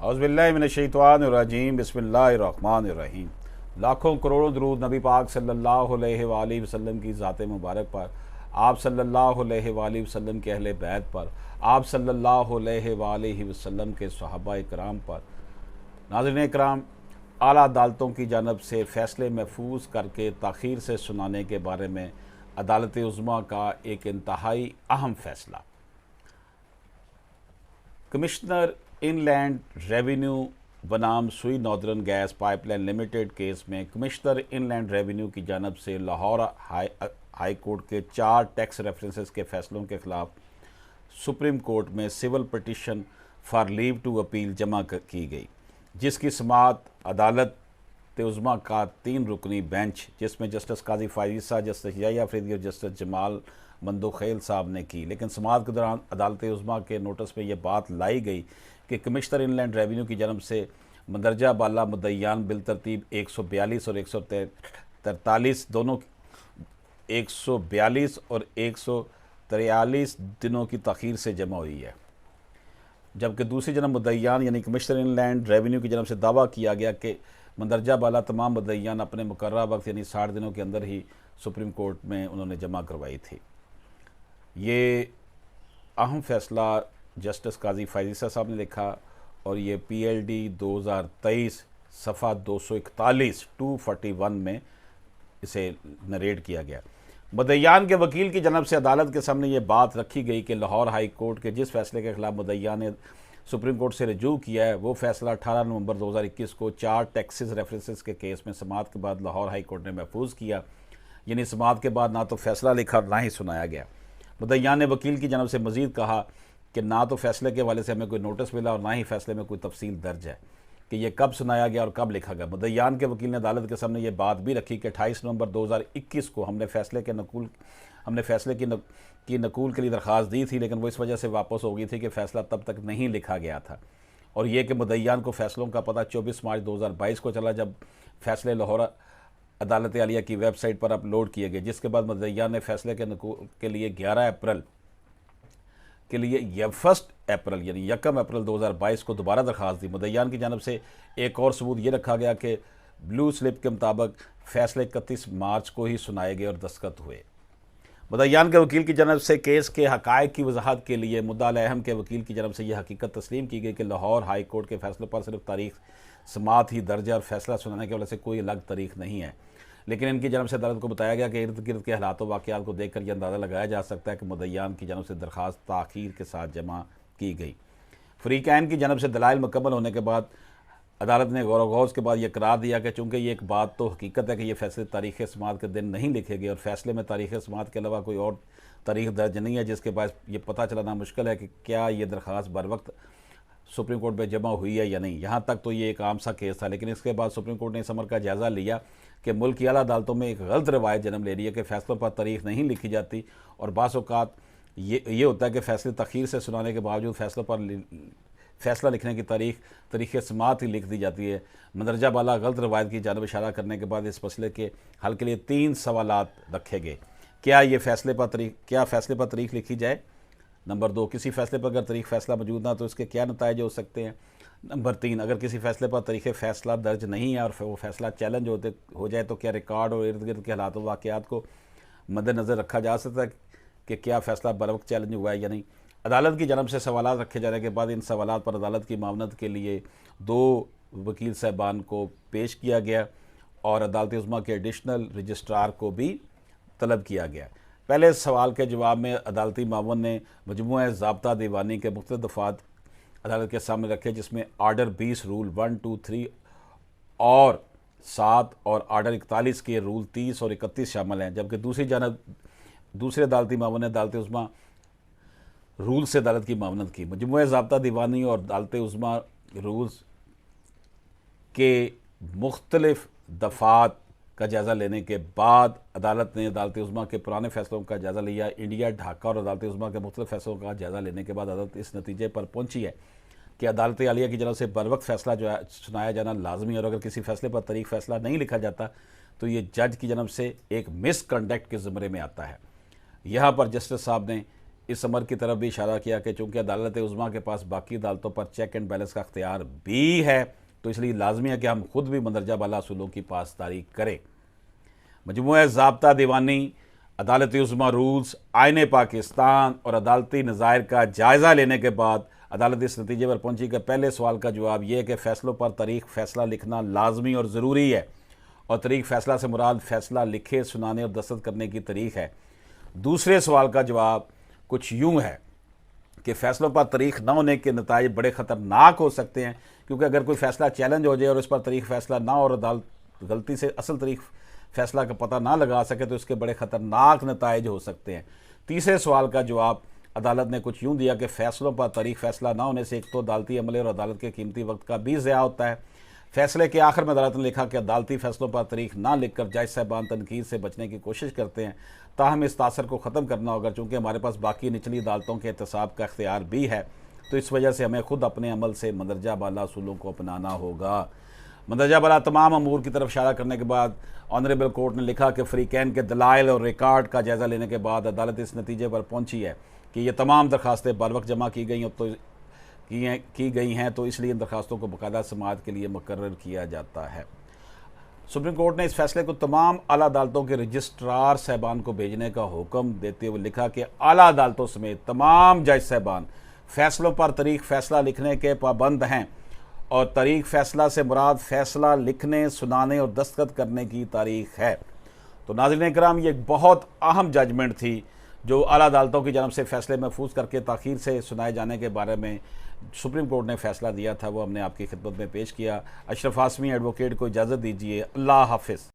औज़ुबिल्लाहि मिनश्शैतानिर्रजीम बिस्मिल्लाहिर्रहमानिर्रहीम। लाखों करोड़ों दरूद नबी पाक सल्लल्लाहु अलैहि वसल्लम की ज़ात मुबारक पर, आप सल्लल्लाहु अलैहि वसल्लम के अहले बैत पर, आप सल्लल्लाहु अलैहि वसल्लम के सहाबा इकराम पर। नाज़रीन इकराम, आला अदालतों की जानब से फ़ैसले महफूज करके ताख़ीर से सुनाने के बारे में अदालत उज़्मा का एक इंतहाई अहम फ़ैसला। कमिश्नर इनलैंड रेवेन्यू बनाम सुई northern gas pipeline limited case में कमिश्नर इनलैंड रेवेन्यू की जानब से लाहौर हाई कोर्ट के 4 टैक्स रेफरेंसेस के फ़ैसलों के ख़िलाफ़ सुप्रीम कोर्ट में civil petition for leave to appeal जमा की गई, जिसकी समाअत अदालत उज़्मा का 3 रुकनी बेंच जिसमें जस्टिस काजी फायज़ा, जस्टिस याह्या अफरीदी और जस्टिस जमाल मंदोखेल साहब ने की। लेकिन समाअत के दौरान अदालत उज़्मा के नोटिस में यह बात लाई गई कि कमिश्नर इनलैंड रेवेन्यू की जानब से मंदरजा बाला मुद्दईयान बिल तरतीब 142 और 143 दोनों 142 और 143 दिनों की तख़ीर से जमा हुई है, जबकि दूसरी जनब मुद्दईयान यानी कमिश्नर इनलैंड रेवेन्यू की जानब से दावा किया गया कि मंदरजा बाला तमाम मुद्दईयान अपने मुकर्रर वक्त यानी 60 दिनों के अंदर ही सुप्रीम कोर्ट में उन्होंने जमा करवाई थी। ये अहम फ़ैसला जस्टिस काजी फायज़ा साहब ने लिखा और ये PLD 2023 सफ़ा 241 में इसे नरेट किया गया। मुद्दईयान के वकील की जानब से अदालत के सामने ये बात रखी गई कि लाहौर हाई कोर्ट के जिस फैसले के खिलाफ मुद्दईयान ने सुप्रीम कोर्ट से रजू किया है, वो फैसला 18 नवंबर 2021 को 4 टैक्सेस रेफरेंसेस के केस में समाअत के बाद लाहौर हाई कोर्ट ने महफूज किया। यानी समाअत के बाद ना तो फैसला लिखा और ना ही सुनाया गया। मुद्दईयान ने वकील की जानब से मज़ीद कहा कि ना तो फैसले के हवाले से हमें कोई नोटिस मिला और ना ही फैसले में कोई तफसील दर्ज है कि यह कब सुनाया गया और कब लिखा गया। मुद्दईयान के वकील ने अदालत के सामने ये बात भी रखी कि 28 नवंबर 2021 को हमने फैसले की नकूल के लिए दरख्वास्त दी थी, लेकिन वो इस वजह से वापस हो गई थी कि फ़ैसला तब तक नहीं लिखा गया था। और ये कि मुद्दईयान को फ़ैसलों का पता 24 मार्च 2022 को चला, जब फ़ैसले लाहौर अदालत आलिया की वेबसाइट पर अपलोड किए गए, जिसके बाद मुद्दईयान ने फ़ैसले के नकूल के लिए 11 अप्रैल के लिए 1 अप्रैल यानी 1 अप्रैल 2022 को दोबारा दरख्वास्त दी। मुद्दईयान की जानब से एक और सबूत ये रखा गया कि ब्लू स्लिप के मुताबिक फ़ैसले 31 मार्च को ही सुनाए गए और दस्तखत हुए। मुद्दईयान के वकील की जानब से केस के हक़ाइक़ की वजाहत के लिए मुद्दा अहम के वकील की जानब से यह हकीकत तस्लीम की गई कि लाहौर हाई कोर्ट के फ़ैसलों पर सिर्फ तारीख समाअत ही दर्ज है और फ़ैसला सुनाने की वजह से कोई अलग तारीख नहीं है। लेकिन इनकी जानब से अदालत को बताया गया कि इर्द गिर्द के हालात व वाक़यात को देखकर यह अंदाज़ा लगाया जा सकता है कि मुद्दईयान की जानब से दरख्वास्त ताख़ीर के साथ जमा की गई। फ़रीक़ैन की जानब से दलाइल मुकम्मल होने के बाद अदालत ने गौर व गौज़ के बाद यह करार दिया कि चूँकि ये एक बात तो हकीकत है कि ये फ़ैसले तारीख़ समाअत के दिन नहीं लिखे गए और फ़ैसले में तारीख़ समाअत के अलावा कोई और तारीख़ दर्ज नहीं है, जिसके बाद ये पता चलाना मुश्किल है कि क्या ये दरख्वास्त बर वक्त सुप्रीम कोर्ट में जमा हुई है या नहीं। यहाँ तक तो ये एक आम सा केस था, लेकिन इसके बाद सुप्रीम कोर्ट ने इस अमर का जायज़ा लिया कि मुल्क की आला अदालतों में एक गलत रवायत जन्म ले रही है कि फ़ैसलों पर तारीख़ नहीं लिखी जाती और बाज़ औक़ात ये होता है कि फ़ैसले तख़ीर से सुनाने के बावजूद फ़ैसलों पर फ़ैसला लिखने की तारीख़ समाअत ही लिख दी जाती है। मंदरजा बाला गलत रवायत की जानब इशारा करने के बाद इस मसले के हल के लिए 3 सवालात रखे गए। क्या फ़ैसले पर तारीख़ लिखी जाए? नंबर 2, किसी फ़ैसले पर अगर तारीख़ फ़ैसला मौजूद ना तो इसके क्या नताइज हो सकते हैं? नंबर 3, अगर किसी फ़ैसले पर तारीख़ फ़ैसला दर्ज नहीं है और वो फ़ैसला चैलेंज हो जाए तो क्या रिकॉर्ड और इर्द गिर्द के हालात व वाक़यात को मद्देनज़र रखा जा सकता है कि क्या फ़ैसला बर वक्त चैलेंज हुआ है या नहीं? अदालत की जानब से सवालात रखे जाने के बाद इन सवालात पर अदालत की मामनत के लिए 2 वकील साहबान को पेश किया गया और अदालत उज़्मा के एडिशनल रजिस्ट्रार को भी तलब किया गया। पहले सवाल के जवाब में अदालती मामून ने मजमूआ ज़ाब्ता दीवानी के मुख्तलिफ़ दफ़ात अदालत के सामने रखे, जिसमें आर्डर 20 रूल 1, 2, 3 और 7 और आर्डर 41 के रूल 30 और 31 शामिल हैं, जबकि दूसरे अदालती मामून ने अदालत उज़्मा रूल से अदालत की मामनत की। मजमूआ ज़ाब्ता दीवानी और अदालत उज़्मा रूल्स के मुख्तलिफ़ दफ़ात का जायज़ा लेने के बाद अदालत ने अदालत उज़्मा के पुराने फ़ैसलों का जायज़ा लिया। इंडिया, ढाका और अदालत उज़्मा के मुख्तलिफ़ फ़ैसलों का जायज़ा लेने के बाद अदालत इस नतीजे पर पहुंची है कि अदालत आलिया की जानब से बर वक्त फ़ैसला जो है सुनाया जाना लाजमी है और अगर किसी फ़ैसले पर तारीख़ फ़ैसला नहीं लिखा जाता तो ये जज की जानब से एक मिसकंडक्ट के ज़मरे में आता है। यहाँ पर जस्टिस साहब ने इस अमर की तरफ भी इशारा किया कि चूँकि अदालत उज़्मा के पास बाकी अदालतों पर चेक एंड बैलेंस का अख्तियार भी है, तो इसलिए लाजमी है कि हम खुद भी मंदरजा बाला असूलों की पासदारी करें। मजमूआ ज़ाब्ता दीवानी, अदालत उज़्मा रूल्स, आईन पाकिस्तान और अदालती नज़ायर का जायज़ा लेने के बाद अदालत इस नतीजे पर पहुंची कि पहले सवाल का जवाब यह है कि फ़ैसलों पर तारीख फ़ैसला लिखना लाजमी और ज़रूरी है, और तारीख फ़ैसला से मुराद फ़ैसला लिखे, सुनाने और दस्तखत करने की तारीख है। दूसरे सवाल का जवाब कुछ यूँ है कि फ़ैसलों पर तारीख न होने के नतीजे बड़े ख़तरनाक हो सकते हैं, क्योंकि अगर कोई फ़ैसला चैलेंज हो जाए और उस पर तारीख फ़ैसला ना और अदालत गलती से असल तारीख फ़ैसला का पता ना लगा सके तो इसके बड़े ख़तरनाक नतीजे हो सकते हैं। तीसरे सवाल का जवाब अदालत ने कुछ यूँ दिया कि फ़ैसलों पर तारीख फ़ैसला ना होने से एक तो अदालती अमले और अदालत के कीमती वक्त का भी ज़िया होता है। फ़ैसले के आखिर में अदालत ने लिखा कि अदालती फ़ैसलों पर तारीख ना लिख कर जज साहबान तनकीद से बचने की कोशिश करते हैं, ताहम इस तासर को ख़त्म करना होगा। चूँकि हमारे पास बाकी निचली अदालतों के एहतसाब का इख्तियार भी है, तो इस वजह से हमें खुद अपने अमल से मंदरजा बाला असूलों को अपनाना होगा। मंदरजा बाला तमाम अमूर की तरफ इशारा करने के बाद ऑनरेबल कोर्ट ने लिखा कि फ़रीक़ैन के दलाइल और रिकॉर्ड का जायज़ा लेने के बाद अदालत इस नतीजे पर पहुंची है कि ये तमाम दरखास्तें बरवक्त जमा की गई हैं, तो इसलिए इन दरखास्तों को बाकायदा समाअत के लिए मुकर्रर किया जाता है। सुप्रीम कोर्ट ने इस फैसले को तमाम आला अदालतों के रजिस्ट्रार साहबान को भेजने का हुक्म देते हुए लिखा कि आला अदालतों समेत तमाम जज साहबान फ़ैसलों पर तारीख फ़ैसला लिखने के पाबंद हैं, और तारीख फ़ैसला से मुराद फ़ैसला लिखने, सुनाने और दस्तखत करने की तारीख है। तो नाज़रीन इकराम, ये एक बहुत अहम जजमेंट थी जो आला अदालतों की जानब से फ़ैसले महफूज करके ताख़ीर से सुनाए जाने के बारे में सुप्रीम कोर्ट ने फ़ैसला दिया था, वो हमने आपकी खिदमत में पेश किया। अशरफ आसमी एडवोकेट को इजाज़त दीजिए। अल्लाह हाफ़िज़।